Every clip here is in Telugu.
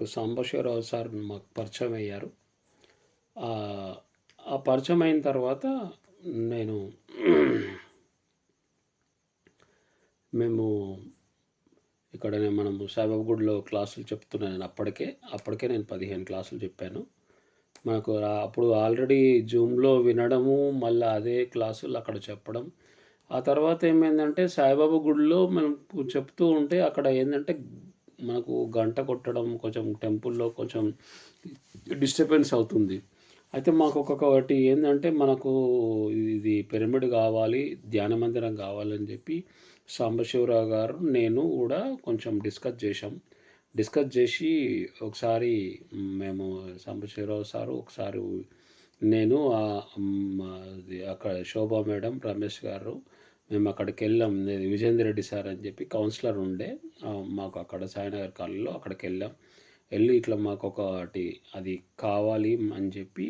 మాకు సాంబశివరావు సార్ మాకు పరిచయం అయ్యారు. ఆ పరిచయం అయిన తర్వాత నేను మేము ఇక్కడనే మనము సాయిబాబా గుడిలో క్లాసులు చెప్తున్నాను. అప్పటికే నేను 15 క్లాసులు చెప్పాను. మనకు అప్పుడు ఆల్రెడీ జూమ్లో వినడము, మళ్ళీ అదే క్లాసులు అక్కడ చెప్పడం. ఆ తర్వాత ఏమైందంటే సాయిబాబా గుడిలో మనం చెప్తూ ఉంటే అక్కడ ఏంటంటే మనకు గంట కొట్టడం, కొంచెం టెంపుల్లో కొంచెం డిస్టర్బెన్స్ అవుతుంది. అయితే మాకు ఒకటి ఏంటంటే మనకు ఇది పిరమిడ్ కావాలి, ధ్యాన మందిరం కావాలని చెప్పి సాంబశివరావు గారు నేను కూడా కొంచెం డిస్కస్ చేసి ఒకసారి మేము సాంబశివరావు సారు ఒకసారి నేను అక్కడ శోభా మేడం, రమేష్ గారు మేము అక్కడికి వెళ్ళాం. విజేందర్ రెడ్డి సార్ అని చెప్పి కౌన్సిలర్ ఉండే మాకు అక్కడ సాయినగర్ కాలనీలో అక్కడికి వెళ్ళి ఇట్లా మాకు ఒకటి అది కావాలి అని చెప్పి,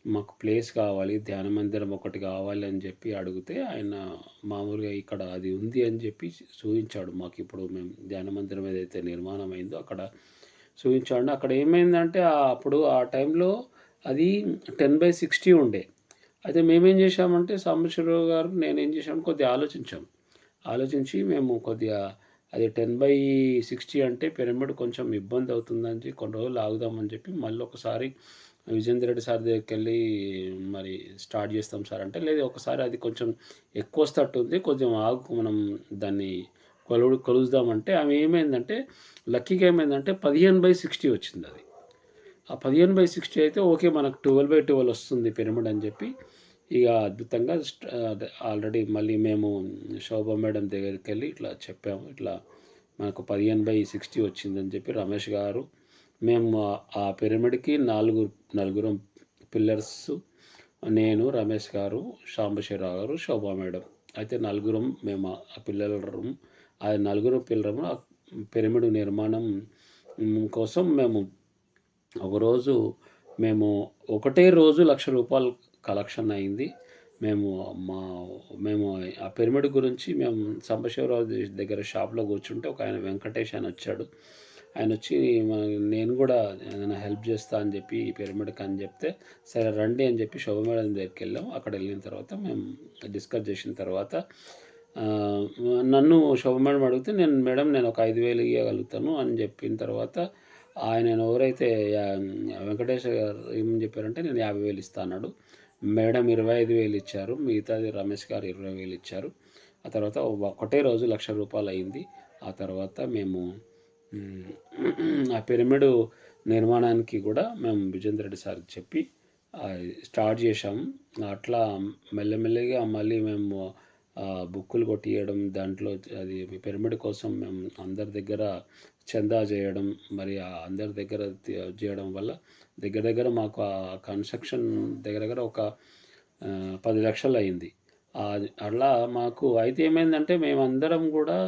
మాకు ప్లేస్ కావాలి, ధ్యాన మందిరం ఒకటి కావాలి అని చెప్పి అడిగితే ఆయన మామూలుగా ఇక్కడ అది ఉంది అని చెప్పి చూపించాడు మాకు. ఇప్పుడు మేము ధ్యాన మందిరం ఏదైతే నిర్మాణం అయిందో అక్కడ చూపించాడు. అక్కడ ఏమైందంటే అప్పుడు ఆ టైంలో అది 10/60 ఉండే. అయితే మేమేం చేసామంటే సాంబశివరావు గారు నేనేం చేసాము, కొద్దిగా ఆలోచించి మేము కొద్దిగా అది 10/60 అంటే పిరమిడ్ కొంచెం ఇబ్బంది అవుతుందని చెప్పి కొన్ని రోజులు ఆగుదామని చెప్పి మళ్ళీ ఒకసారి విజేందర్ రెడ్డి సార్ దగ్గరికి వెళ్ళి మరి స్టార్ట్ చేస్తాం సార్ అంటే, లేదు ఒకసారి అది కొంచెం ఎక్కువ వస్తట్టుంది, కొంచెం ఆగు మనం దాన్ని కొలుద్దామంటే ఆమె ఏమైందంటే లక్కీగా ఏమైందంటే 15/60 వచ్చింది. అది ఆ 15/60 అయితే ఓకే మనకు 12/12 వస్తుంది పిరమిడ్ అని చెప్పి ఇక అద్భుతంగా ఆల్రెడీ మళ్ళీ మేము శోభా మేడం దగ్గరికి వెళ్ళి ఇట్లా చెప్పాము, ఇట్లా మనకు 15/60 వచ్చిందని చెప్పి రమేష్ గారు మేము ఆ పిరమిడ్కి నలుగురం పిల్లర్స్, నేను, రమేష్ గారు, సాంబశివరావు గారు, శోభా మేడం, అయితే నలుగురం మేము ఆ పిల్లరం, ఆ నలుగురు పిల్లరము ఆ పిరమిడ్ నిర్మాణం కోసం మేము ఒకరోజు ఒకటే రోజు ₹1,00,000 కలెక్షన్ అయింది. మేము ఆ పిరమిడ్ గురించి మేము సాంబశివరావు దగ్గర షాప్లో కూర్చుంటే ఒక ఆయన వెంకటేష్ అని వచ్చాడు. ఆయన వచ్చి నేను కూడా ఏదైనా హెల్ప్ చేస్తా అని చెప్పి ఈ పిరమిడ్కి అని చెప్తే, సరే రండి అని చెప్పి శోభ మేడం దగ్గరికి వెళ్ళాం. అక్కడ వెళ్ళిన తర్వాత మేము డిస్కస్ చేసిన తర్వాత నన్ను శోభ మేడం అడిగితే నేను ఒక 5,000 ఇవ్వగలుగుతాను అని చెప్పిన తర్వాత ఆయన ఎవరైతే వెంకటేష్ గారు ఏం చెప్పారంటే నేను 50,000 ఇస్తా అన్నాడు. మేడం 25,000 ఇచ్చారు, మిగతాది రమేష్ గారు 20,000 ఇచ్చారు. ఆ తర్వాత ఒకటే రోజు ₹1,00,000 అయింది. ఆ తర్వాత మేము ఆ పిరమిడ్ నిర్మాణానికి కూడా మేము విజేందర్ రెడ్డి సార్కి చెప్పి స్టార్ట్ చేశాము. అట్లా మెల్లమెల్లగా మళ్ళీ మేము బుక్కులు కొట్టియడం, దాంట్లో అది పిరమిడ్ కోసం మేము అందరి దగ్గర చందా చేయడం, మరి అందరి దగ్గర చేయడం వల్ల దగ్గర మాకు ఆ కన్స్ట్రక్షన్ దగ్గర ఒక 10 లక్షలు అయింది. అలా మాకు అయితే ఏమైందంటే మేమందరం కూడా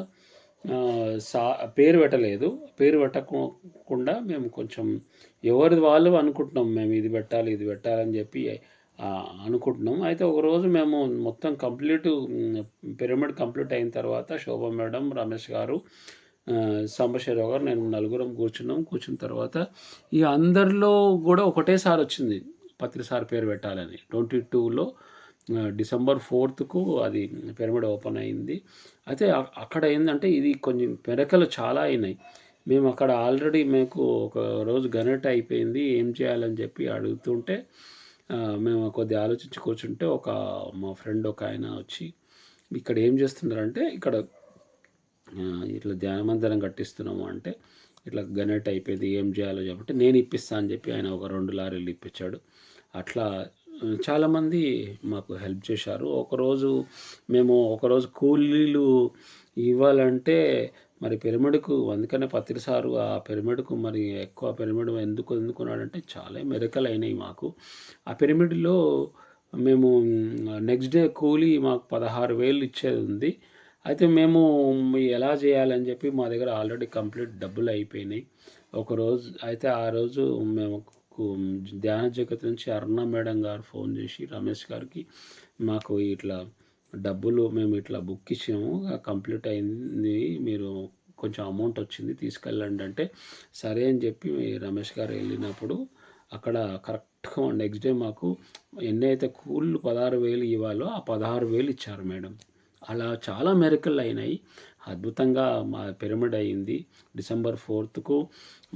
పేరు పెట్టకుండా మేము కొంచెం ఎవరిది వాళ్ళు అనుకుంటున్నాం, మేము ఇది పెట్టాలని చెప్పి అనుకుంటున్నాం. అయితే ఒకరోజు మేము మొత్తం పిరమిడ్ కంప్లీట్ అయిన తర్వాత శోభా మేడం, రమేష్ గారు, సాంబశివరావు గారు, నేను నలుగురం కూర్చున్న తర్వాత ఈ అందరిలో కూడా ఒకటేసారి వచ్చింది పత్రిసారి పేరు పెట్టాలని. 22లో December 4th అది పిరమిడ్ ఓపెన్ అయింది. అయితే అక్కడ ఏంటంటే ఇది కొంచెం మెరకలు చాలా అయినాయి. మేము అక్కడ ఆల్రెడీ మీకు ఒక రోజు గనెట్ అయిపోయింది, ఏం చేయాలని చెప్పి అడుగుతుంటే మేము కొద్దిగా ఆలోచించి కూర్చుంటే మా ఫ్రెండ్ ఒక ఆయన వచ్చి, ఇక్కడ ఏం చేస్తున్నారంటే ఇక్కడ ఇట్లా ధ్యాన మందిరం కట్టిస్తున్నాము అంటే, ఇట్లా గనెట్ అయిపోయింది ఏం చేయాలో చెప్పంటే నేను ఇప్పిస్తా అని చెప్పి ఆయన ఒక 2 లారీలు ఇప్పించాడు. అట్లా చాలామంది మాకు హెల్ప్ చేశారు. ఒకరోజు కూలీలు ఇవ్వాలంటే మరి పిరమిడ్కు అందుకనే పత్రిసారు ఆ పిరమిడ్కు మరి ఎక్కువ పిరమిడ్ ఎందుకున్నాడంటే చాలా మెరకలు అయినాయి మాకు. ఆ పిరమిడ్లో మేము నెక్స్ట్ డే కూలీ మాకు 16,000 ఇచ్చేది ఉంది. అయితే మేము ఎలా చేయాలని చెప్పి మా దగ్గర ఆల్రెడీ కంప్లీట్ డబ్బులు అయిపోయినాయి. ఒకరోజు అయితే ఆ రోజు మేము ధ్యాన జగత్ నుంచి అరుణ మేడం గారు ఫోన్ చేసి రమేష్ గారికి మాకు ఇట్లా డబ్బులు మేము ఇట్లా బుక్ ఇచ్చాము, కంప్లీట్ అయింది, మీరు కొంచెం అమౌంట్ వచ్చింది, తీసుకెళ్ళండి అంటే సరే అని చెప్పి రమేష్ గారు వెళ్ళినప్పుడు అక్కడ కరెక్ట్గా నెక్స్ట్ డే మాకు ఎన్ని అయితే కూళ్ళు 16,000 ఇవ్వాలో ఆ 16,000 ఇచ్చారు మేడం. అలా చాలా మెరికల్ అయినాయి. అద్భుతంగా మా పిరమిడ్ అయింది. డిసెంబర్ 4కు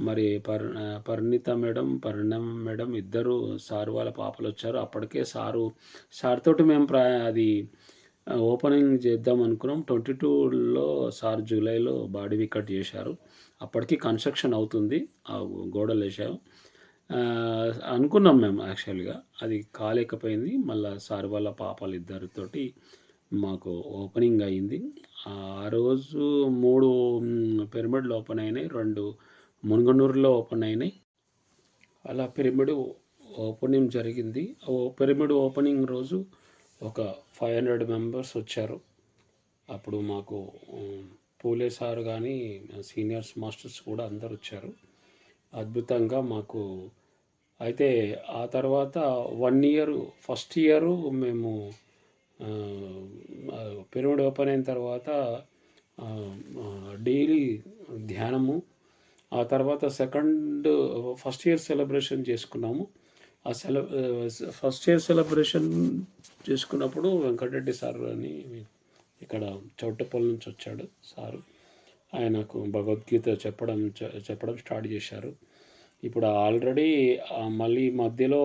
మరి పరిణిత మేడం, పరిణమ్ మేడం ఇద్దరు సార్ వాళ్ళ పాపలు వచ్చారు. అప్పటికే సార్ తోటి మేము అది ఓపెనింగ్ చేద్దాం అనుకున్నాం. 22లో సార్ జూలైలో బాడీ వికట్ చేశారు. అప్పటికి కన్స్ట్రక్షన్ అవుతుంది, ఆ గోడలు వేసాం అనుకున్నాం మేము. యాక్చువల్గా అది కాలేకపోయింది. మళ్ళీ సార్ వాళ్ళ పాపలు ఇద్దరితోటి మాకు ఓపెనింగ్ అయింది. ఆ రోజు 3 పిరమిడ్లు ఓపెన్ అయినాయి, 2 మునుగనూరులో ఓపెన్ అయినాయి. అలా పిరమిడ్ ఓపెనింగ్ జరిగింది. పిరమిడ్ ఓపెనింగ్ రోజు ఒక 500 మెంబర్స్ వచ్చారు. అప్పుడు మాకు పూలే సార్ కానీ సీనియర్స్ మాస్టర్స్ కూడా అందరు వచ్చారు. అద్భుతంగా మాకు అయితే ఆ తర్వాత 1 ఇయర్ ఫస్ట్ ఇయరు మేము పిరమిడ్ ఓపెన్ అయిన తర్వాత డైలీ ధ్యానము. ఆ తర్వాత ఫస్ట్ ఇయర్ సెలబ్రేషన్ చేసుకున్నాము. ఫస్ట్ ఇయర్ సెలబ్రేషన్ చేసుకున్నప్పుడు వెంకటరెడ్డి సార్ అని ఇక్కడ చౌటపల్లి నుంచి వచ్చాడు సారు. ఆయనకు భగవద్గీత చెప్పడం స్టార్ట్ చేశారు. ఇప్పుడు ఆల్రెడీ మళ్ళీ మధ్యలో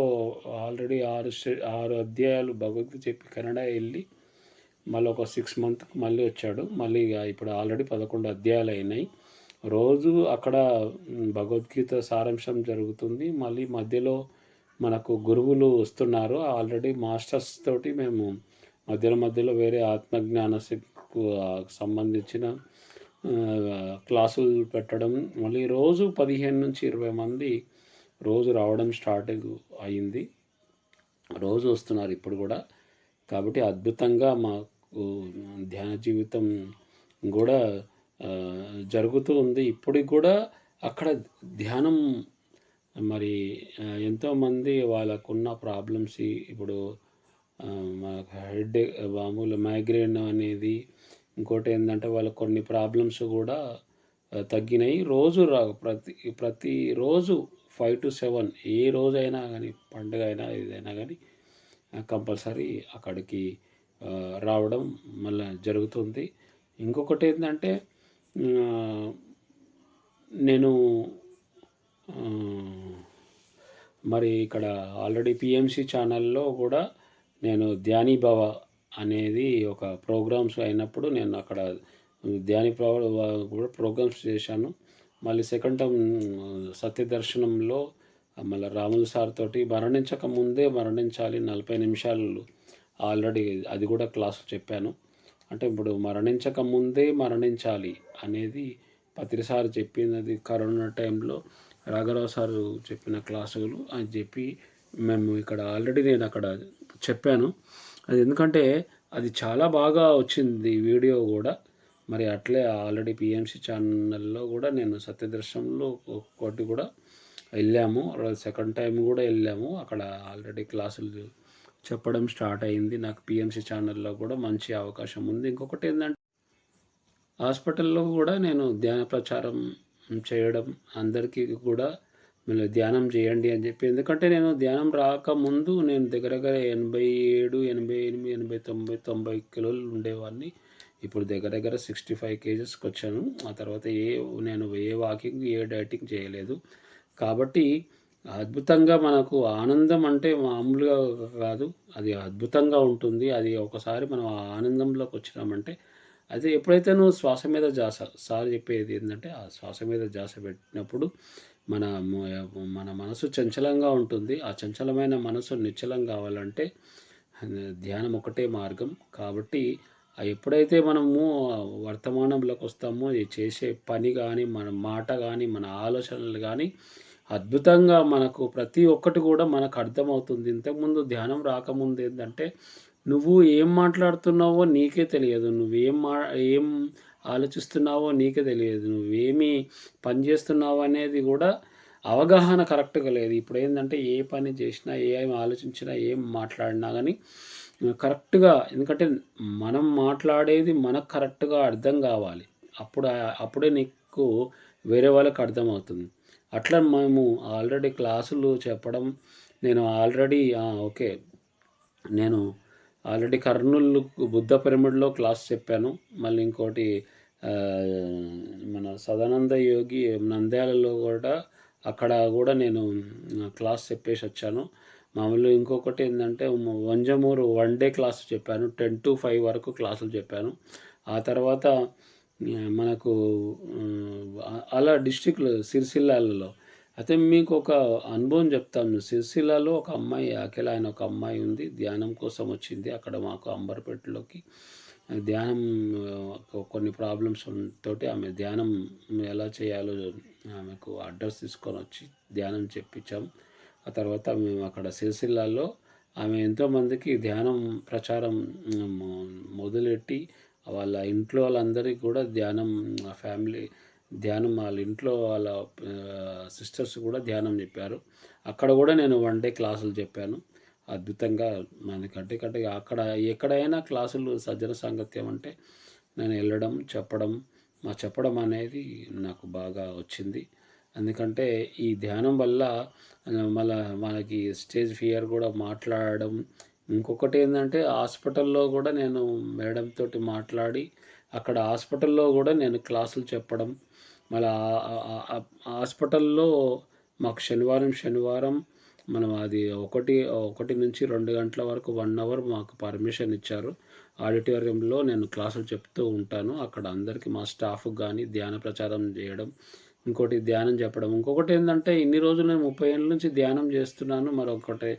ఆల్రెడీ 6 అధ్యాయాలు భగవద్గీత చెప్పి కెనడా వెళ్ళి మళ్ళీ ఒక 6 మంత్కి మళ్ళీ వచ్చాడు. మళ్ళీ ఇప్పుడు ఆల్రెడీ 11 అధ్యాయాలు అయినాయి. రోజు అక్కడ భగవద్గీత సారాంశం జరుగుతుంది. మళ్ళీ మధ్యలో మనకు గురువులు వస్తున్నారు. ఆల్రెడీ మాస్టర్స్ తోటి మేము మధ్యలో వేరే ఆత్మజ్ఞానకు సంబంధించిన క్లాసులు పెట్టడం, మళ్ళీ రోజు 15 నుంచి 20 మంది రోజు రావడం స్టార్ట్ అయింది. రోజు వస్తున్నారు ఇప్పుడు కూడా. కాబట్టి అద్భుతంగా మాకు ధ్యాన జీవితం కూడా జరుగుతూ ఉంది. ఇప్పటికి కూడా అక్కడ ధ్యానం మరి ఎంతోమంది వాళ్ళకున్న ప్రాబ్లమ్స్ ఇప్పుడు హెడ్ మామూలు మైగ్రేన్ అనేది, ఇంకోటి ఏంటంటే వాళ్ళకు కొన్ని ప్రాబ్లమ్స్ కూడా తగ్గినాయి. రోజు ప్రతిరోజు 5 to 7 ఏ రోజైనా కానీ, పండుగ అయినా ఏదైనా కానీ కంపల్సరీ అక్కడికి రావడం మళ్ళీ జరుగుతుంది. ఇంకొకటి ఏంటంటే నేను మరి ఇక్కడ ఆల్రెడీ పిఎంసి ఛానల్లో కూడా నేను ధ్యాని భవ అనేది ఒక ప్రోగ్రామ్స్ అయినప్పుడు నేను అక్కడ ధ్యాని భవ కూడా ప్రోగ్రామ్స్ చేశాను. మళ్ళీ సెకండ్ టైం సత్యదర్శనంలో మళ్ళీ రాములు సార్ తోటి మరణించక ముందే మరణించాలి 40 నిమిషాలు ఆల్రెడీ అది కూడా క్లాసు చెప్పాను. అంటే ఇప్పుడు మరణించక ముందే మరణించాలి అనేది పత్రి సార్ చెప్పినది. కరోనా టైంలో రాఘరావు సారు చెప్పిన క్లాసులు అని చెప్పి మేము ఇక్కడ ఆల్రెడీ నేను అక్కడ చెప్పాను. అది ఎందుకంటే అది చాలా బాగా వచ్చింది వీడియో కూడా. మరి అట్లే ఆల్రెడీ పిఎంసి ఛానల్లో కూడా నేను సత్యదర్శనంలో ఒకటి కూడా వెళ్ళాము. సెకండ్ టైం కూడా వెళ్ళాము. అక్కడ ఆల్రెడీ క్లాసులు చెప్పడం స్టార్ట్ అయింది. నాకు పిఎంసి ఛానల్లో కూడా మంచి అవకాశం ఉంది. ఇంకొకటి ఏంటంటే హాస్పిటల్లో కూడా నేను ధ్యాన ప్రచారం చేయడం, అందరికీ కూడా మీరు ధ్యానం చేయండి అని చెప్పి. ఎందుకంటే నేను ధ్యానం రాకముందు నేను దగ్గర 87, 88, 90 కిలోలు ఉండేవాడిని. ఇప్పుడు దగ్గర 65 కేజెస్కి వచ్చాను. ఆ తర్వాత నేను ఏ వాకింగ్ ఏ డైటింగ్ చేయలేదు. కాబట్టి అద్భుతంగా మనకు ఆనందం అంటే మామూలుగా కాదు, అది అద్భుతంగా ఉంటుంది. అది ఒకసారి మనం ఆ ఆనందంలోకి వచ్చినామంటే అయితే ఎప్పుడైతే నువ్వు శ్వాస మీద సార్ చెప్పేది ఏంటంటే ఆ శ్వాస మీద ధ్యాస పెట్టినప్పుడు మన మనసు చంచలంగా ఉంటుంది. ఆ చంచలమైన మనసు నిశ్చలం కావాలంటే ధ్యానం ఒకటే మార్గం. కాబట్టి ఎప్పుడైతే మనము వర్తమానంలోకి వస్తామో చేసే పని కానీ, మన మాట కానీ, మన ఆలోచనలు కానీ అద్భుతంగా మనకు ప్రతి ఒక్కటి కూడా మనకు అర్థమవుతుంది. ఇంతకుముందు ధ్యానం రాకముందు ఏంటంటే నువ్వు ఏం మాట్లాడుతున్నావో నీకే తెలియదు, ఏం ఆలోచిస్తున్నావో నీకే తెలియదు, నువ్వేమి పని చేస్తున్నావు అనేది కూడా అవగాహన కరెక్ట్గా లేదు. ఇప్పుడు ఏంటంటే ఏ పని చేసినా, ఏం ఆలోచించినా, ఏం మాట్లాడినా కానీ కరెక్ట్గా, ఎందుకంటే మనం మాట్లాడేది మనకు కరెక్ట్గా అర్థం కావాలి. అప్పుడే నీకు వేరే వాళ్ళకి అర్థమవుతుంది. అట్లా మేము ఆల్రెడీ క్లాసులు చెప్పడం నేను ఆల్రెడీ ఓకే. నేను ఆల్రెడీ కర్నూలు బుద్ధ పిరమిడ్‌లో క్లాస్ చెప్పాను. మళ్ళీ ఇంకోటి మన సదానంద యోగి నంద్యాలలో కూడా అక్కడ కూడా నేను క్లాస్ చెప్పేసొచ్చాను. మామూలుగా ఇంకొకటి ఏందంటే వంజమూరు 1 డే క్లాస్ చెప్పాను. 10 to 5 వరకు క్లాసులు చెప్పాను. ఆ తర్వాత మనకు అలా డిస్ట్రిక్ట్‌లో సిరిసిల్లాలలో అయితే మీకు ఒక అనుభవం చెప్తాను. సిరిసిల్లాలో ఒక అమ్మాయి అఖిల అని ఒక అమ్మాయి ఉంది. ధ్యానం కోసం వచ్చింది. అక్కడ మాకు అంబర్పేటలోకి ధ్యానం కొన్ని ప్రాబ్లమ్స్ తోటి ఆమె ధ్యానం ఎలా చేయాలో ఆమెకు అడ్రస్ తీసుకొని వచ్చి ధ్యానం చెప్పించాం. ఆ తర్వాత మేము అక్కడ సిరిసిల్లాలో ఆమె ఎంతోమందికి ధ్యానం ప్రచారం మొదలెట్టి వాళ్ళ ఇంట్లో వాళ్ళందరికీ కూడా ధ్యానం ఫ్యామిలీ ధ్యానం వాళ్ళ ఇంట్లో వాళ్ళ సిస్టర్స్ కూడా ధ్యానం చెప్పారు. అక్కడ కూడా నేను 1 డే క్లాసులు చెప్పాను. అద్భుతంగా ఎందుకంటే అక్కడ ఎక్కడైనా క్లాసులు సజ్జన సాంగత్యం అంటే నేను వెళ్ళడం చెప్పడం అనేది నాకు బాగా వచ్చింది. ఎందుకంటే ఈ ధ్యానం వల్ల మనకి స్టేజ్ ఫియర్ కూడా మాట్లాడడం. ఇంకొకటి ఏంటంటే హాస్పిటల్లో కూడా నేను మేడం తోటి మాట్లాడి అక్కడ హాస్పిటల్లో కూడా నేను క్లాసులు చెప్పడం. మళ్ళీ హాస్పిటల్లో మాకు శనివారం మనం అది 1 నుంచి 2 గంటల వరకు 1 అవర్ మాకు పర్మిషన్ ఇచ్చారు. ఆడిటోరియంలో నేను క్లాసులు చెప్తూ ఉంటాను. అక్కడ అందరికీ మా స్టాఫ్కి కానీ ధ్యాన ప్రచారం చేయడం, ఇంకోటి ధ్యానం చెప్పడం. ఇంకొకటి ఏంటంటే ఇన్ని రోజులు నేను 30 ఏళ్ళ నుంచి ధ్యానం చేస్తున్నాను. మరొకటి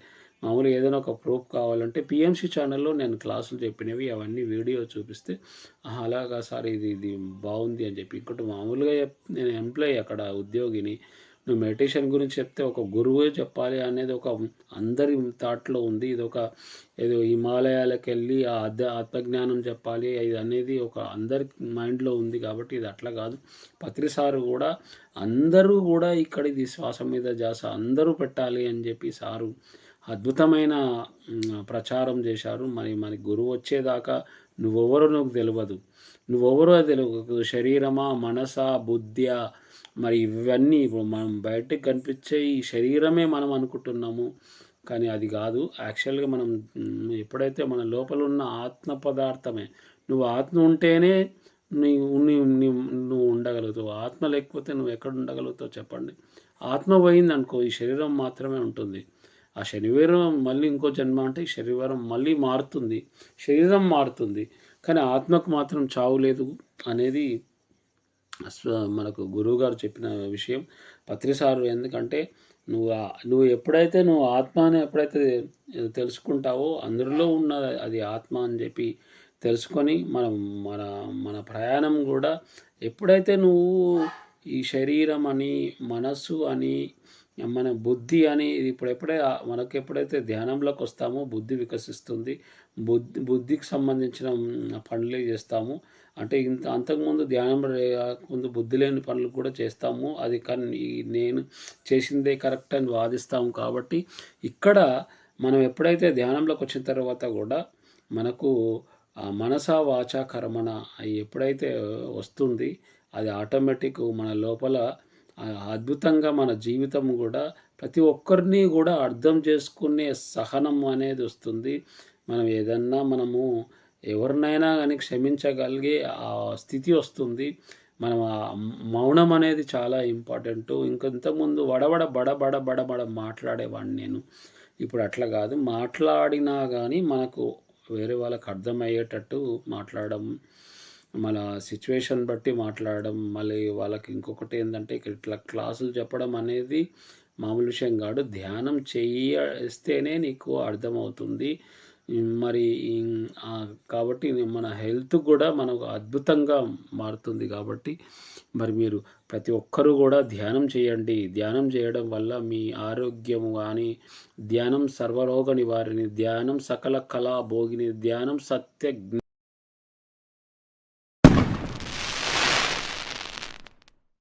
మామూలుగా ఏదైనా ఒక ప్రూఫ్ కావాలంటే పిఎంసి ఛానల్లో నేను క్లాసులు చెప్పినవి అవన్నీ వీడియో చూపిస్తే అలాగా సార్ ఇది బాగుంది అని చెప్పి. ఇంకోటి మామూలుగా నేను ఎంప్లాయీ అక్కడ ఉద్యోగిని. నువ్వు మెడిటేషన్ గురించి చెప్తే ఒక గురువే చెప్పాలి అనేది ఒక అందరి థాట్లో ఉంది. ఏదో హిమాలయాలకు వెళ్ళి ఆత్మజ్ఞానం చెప్పాలి ఇది అనేది ఒక అందరి మైండ్లో ఉంది. కాబట్టి ఇది అట్లా కాదు. పత్రి సారు కూడా అందరూ కూడా ఇక్కడిది శ్వాస మీద ధ్యాస అందరూ పెట్టాలి అని చెప్పి సారు అద్భుతమైన ప్రచారం చేశారు. మనకి గురువు వచ్చేదాకా నువ్వెవరో నాకు తెలియదు. నువ్వెవరో తెలియదు. శరీరమా, మనసా, బుద్ధ్యా, మరి ఇవన్నీ ఇప్పుడు మనం బయటకు కనిపించే ఈ శరీరమే మనం అనుకుంటున్నాము. కానీ అది కాదు. యాక్చువల్గా మనం ఎప్పుడైతే మన లోపల ఉన్న ఆత్మ పదార్థమే. నువ్వు ఆత్మ ఉంటేనే నువ్వు ఉండగలుగుతావు. ఆత్మ లేకపోతే నువ్వు ఎక్కడ ఉండగలుగుతావు చెప్పండి. ఆత్మ పోయిందనుకో ఈ శరీరం మాత్రమే ఉంటుంది. ఆ శరీరం మళ్ళీ ఇంకో జన్మ అంటే ఈ శరీరం మళ్ళీ మారుతుంది, శరీరం మారుతుంది. కానీ ఆత్మకు మాత్రం చావు లేదు అనేది మనకు గురువుగారు చెప్పిన విషయం. పత్రిసారు ఎందుకంటే నువ్వు ఎప్పుడైతే ఆత్మని ఎప్పుడైతే తెలుసుకుంటావో అందరిలో ఉన్న అది ఆత్మ అని చెప్పి తెలుసుకొని మన మన ప్రయాణం కూడా ఎప్పుడైతే నువ్వు ఈ శరీరం అని, మనస్సు అని, మన బుద్ధి అని ఎప్పుడైతే ధ్యానంలోకి వస్తామో బుద్ధి వికసిస్తుంది. బుద్ధికి సంబంధించిన పనులే చేస్తాము. అంటే అంతకుముందు ధ్యానం ముందు బుద్ధి లేని పనులు కూడా చేస్తాము. అది కానీ నేను చేసిందే కరెక్ట్ అని వాదిస్తాము. కాబట్టి ఇక్కడ మనం ఎప్పుడైతే ధ్యానంలోకి వచ్చిన తర్వాత కూడా మనకు మనస వాచ కర్మణ ఎప్పుడైతే వస్తుంది అది ఆటోమేటిక్ మన లోపల అద్భుతంగా మన జీవితం కూడా ప్రతి ఒక్కరిని కూడా అర్థం చేసుకునే సహనం అనేది వస్తుంది. మనము ఎవరినైనా కానీ క్షమించగలిగే ఆ స్థితి వస్తుంది. మనం మౌనం అనేది చాలా ఇంపార్టెంటు. ఇంతకుముందు బడబడ మాట్లాడేవాడిని నేను. ఇప్పుడు అట్లా కాదు. మాట్లాడినా కానీ మనకు వేరే వాళ్ళకి అర్థమయ్యేటట్టు మాట్లాడడం, మన సిచ్యువేషన్ బట్టి మాట్లాడడం. మళ్ళీ వాళ్ళకి ఇంకొకటి ఏంటంటే ఇట్లా క్లాసులు చెప్పడం అనేది మామూలు విషయం కాదు. ధ్యానం చేస్తేనే నీకు అర్థమవుతుంది. మరి కాబట్టి మన హెల్త్ కూడా మనకు అద్భుతంగా మారుతుంది. కాబట్టి మరి మీరు ప్రతి ఒక్కరూ కూడా ధ్యానం చేయండి. ధ్యానం చేయడం వల్ల మీ ఆరోగ్యము కానీ, ధ్యానం సర్వరోగ నివారిణి, ధ్యానం సకల కళా భోగిని, ధ్యానం సత్య